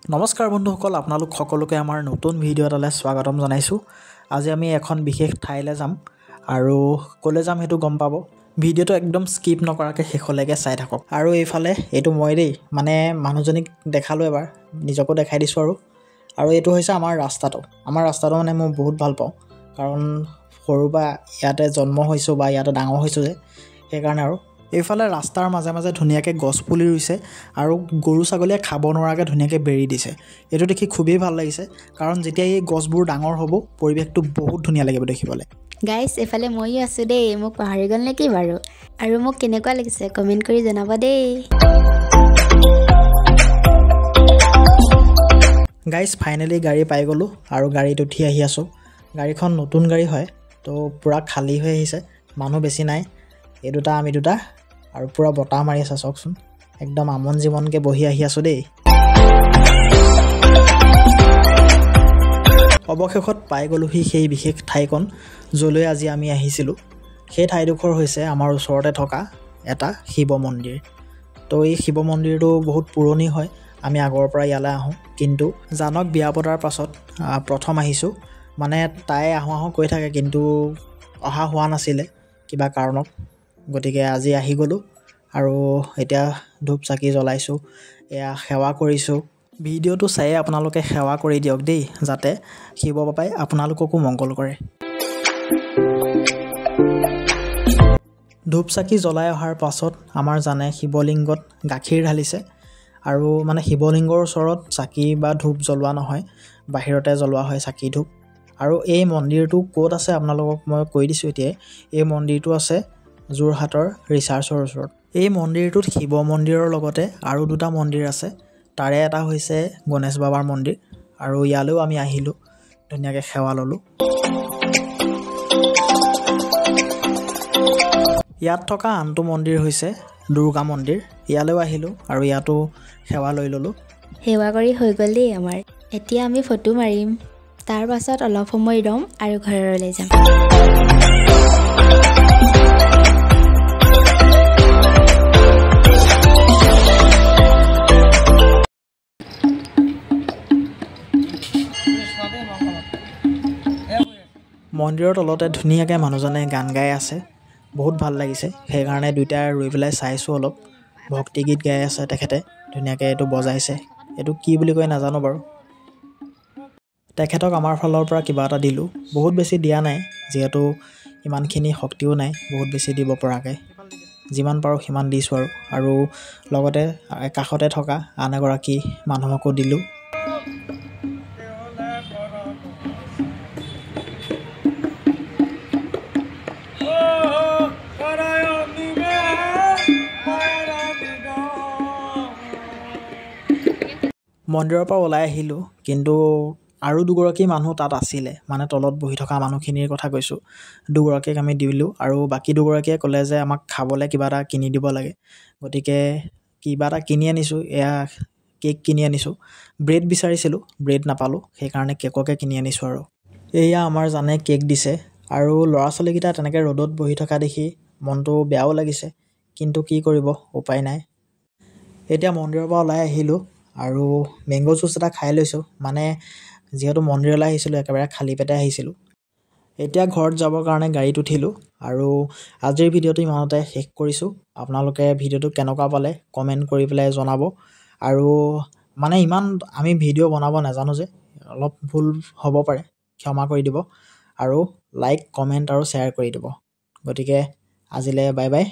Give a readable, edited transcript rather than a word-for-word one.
নমস্কাৰ বন্ধুসকল, আপোনালোক সকলোকে আমাৰ নতুন ভিডিঅ' এটালৈ স্বাগতম জনাইছোঁ। আজি আমি এখন বিশেষ ঠাইলৈ যাম আৰু ক'লৈ যাম সেইটো গম পাব। ভিডিঅ'টো একদম স্কিপ নকৰাকৈ শেষলৈকে চাই থাকক। আৰু এইফালে এইটো মই দেই, মানে মানুহজনীক দেখালোঁ এবাৰ, নিজকো দেখাই দিছোঁ আৰু এইটো হৈছে আমাৰ ৰাস্তাটো মানে মই বহুত ভাল পাওঁ, কাৰণ সৰুৰ পৰা ইয়াতে জন্ম হৈছোঁ বা ইয়াতে ডাঙৰ হৈছোঁ যে, সেইকাৰণে। আৰু এইফালে ৰাস্তাৰ মাজে মাজে ধুনীয়াকৈ গছ পুলি ৰুইছে আৰু গৰু ছাগলীয়ে খাব নোৱাৰাকৈ ধুনীয়াকৈ বেৰি দিছে। এইটো দেখি খুবেই ভাল লাগিছে, কাৰণ যেতিয়া এই গছবোৰ ডাঙৰ হ'ব পৰিৱেশটো বহুত ধুনীয়া লাগিব দেখিবলৈ। গাইছ, এফালে ময়ো আছোঁ দেই, মোক পাহৰি গ'ল নেকি বাৰু? আৰু মোক কেনেকুৱা লাগিছে কমেণ্ট কৰি জনাব দেই। গাইছ, ফাইনেলি গাড়ী পাই গ'লোঁ আৰু গাড়ীত উঠি আহি আছোঁ। গাড়ীখন নতুন গাড়ী হয়, তো পূৰা খালী হৈ আহিছে, মানুহ বেছি নাই। এই দুটা আমি দুটা, আৰু পূৰা বতাহ মাৰি আছে চাওকচোন, একদম আমন জীৱনকৈ বহি আহি আছোঁ দেই। অৱশেষত পাই গ'লোহি সেই বিশেষ ঠাইকণ য'লৈ আজি আমি আহিছিলোঁ। সেই ঠাইডোখৰ হৈছে আমাৰ ওচৰতে থকা এটা শিৱ মন্দিৰ। তো এই শিৱ মন্দিৰটো বহুত পুৰণি হয়, আমি আগৰ পৰা ইয়ালৈ আহোঁ। কিন্তু জানক বিয়া পতাৰ পাছত প্ৰথম আহিছোঁ, মানে তাই আহোঁ কৈ থাকে, কিন্তু অহা হোৱা নাছিলে কিবা কাৰণত। গতিকে আজি আহি গ'লোঁ আৰু এতিয়া ধূপ চাকি জ্বলাইছোঁ, এয়া সেৱা কৰিছোঁ। ভিডিঅ'টো চায়ে আপোনালোকে সেৱা কৰি দিয়ক দেই, যাতে শিৱ বাবাই আপোনালোককো মংগল কৰে। ধূপ চাকি জ্বলাই অহাৰ পাছত আমাৰ জানে শিৱলিংগত গাখীৰ ঢালিছে, আৰু মানে শিৱলিংগৰ ওচৰত চাকি বা ধূপ জ্বলোৱা নহয়, বাহিৰতে জ্বলোৱা হয় চাকি ধূপ। আৰু এই মন্দিৰটো ক'ত আছে আপোনালোকক মই কৈ দিছোঁ এতিয়াই। এই মন্দিৰটো আছে যোৰহাটৰ ৰিচাৰ্চৰ ওচৰত। এই মন্দিৰটোত শিৱ মন্দিৰৰ লগতে আৰু দুটা মন্দিৰ আছে। তাৰে এটা হৈছে গণেশ বাবাৰ মন্দিৰ, আৰু ইয়ালৈও আমি আহিলোঁ, ধুনীয়াকৈ সেৱা ল'লোঁ। ইয়াত থকা আনটো মন্দিৰ হৈছে দুৰ্গা মন্দিৰ, ইয়ালৈও আহিলোঁ আৰু ইয়াতো সেৱা লৈ ল'লোঁ। সেৱা কৰি হৈ গ'ল দেই আমাৰ। এতিয়া আমি ফটো মাৰিম, তাৰ পাছত অলপ সময় ৰ'ম আৰু ঘৰলৈ যাম। মন্দিৰৰ তলতে ধুনীয়াকৈ মানুহজনে গান গাই আছে, বহুত ভাল লাগিছে। সেইকাৰণে দুইটাই ৰৈ পেলাই চাইছোঁ অলপ। ভক্তিগীত গাই আছে তেখেতে, ধুনীয়াকৈ এইটো বজাইছে। এইটো কি বুলি কয় নাজানো বাৰু। তেখেতক আমাৰ ফালৰ পৰা কিবা এটা দিলোঁ, বহুত বেছি দিয়া নাই, যিহেতু ইমানখিনি শক্তিও নাই বহুত বেছি দিব পৰাকৈ। যিমান পাৰোঁ সিমান দিছোঁ আৰু লগতে কাষতে থকা আন এগৰাকী মানুহকো দিলোঁ। মন্দিৰৰ পৰা ওলাই আহিলোঁ, কিন্তু আৰু দুগৰাকী মানুহ তাত আছিলে, মানে তলত বহি থকা মানুহখিনিৰ কথা কৈছোঁ। দুগৰাকীক আমি দিলোঁ, আৰু বাকী দুগৰাকীয়ে ক'লে যে আমাক খাবলৈ কিবা এটা কিনি দিব লাগে। গতিকে কিবা এটা কিনি আনিছোঁ, এয়া কেক কিনি আনিছোঁ। ব্ৰেড বিচাৰিছিলোঁ, ব্ৰেড নাপালোঁ, সেইকাৰণে কেককে কিনি আনিছোঁ। আৰু এয়া আমাৰ জানে কেক দিছে, আৰু ল'ৰা ছোৱালীকেইটা তেনেকৈ ৰ'দত বহি থকা দেখি মনটো বেয়াও লাগিছে, কিন্তু কি কৰিব, উপায় নাই। এতিয়া মন্দিৰৰ পৰা ওলাই আহিলোঁ আৰু মেংগ' জুচ এটা খাই লৈছোঁ, মানে যিহেতু মন্দিৰলৈ আহিছিলোঁ একেবাৰে খালী পেটে আহিছিলোঁ। এতিয়া ঘৰত যাবৰ কাৰণে গাড়ীত উঠিলোঁ, আৰু আজিৰ ভিডিঅ'টো ইমানতে শেষ কৰিছোঁ। আপোনালোকে ভিডিঅ'টো কেনেকুৱা পালে কমেণ্ট কৰি পেলাই জনাব। আৰু মানে ইমান আমি ভিডিঅ' বনাব নাজানো যে, অলপ ভুল হ'ব পাৰে, ক্ষমা কৰি দিব। আৰু লাইক, কমেণ্ট আৰু শ্বেয়াৰ কৰি দিব। গতিকে আজিলৈ বাই বাই।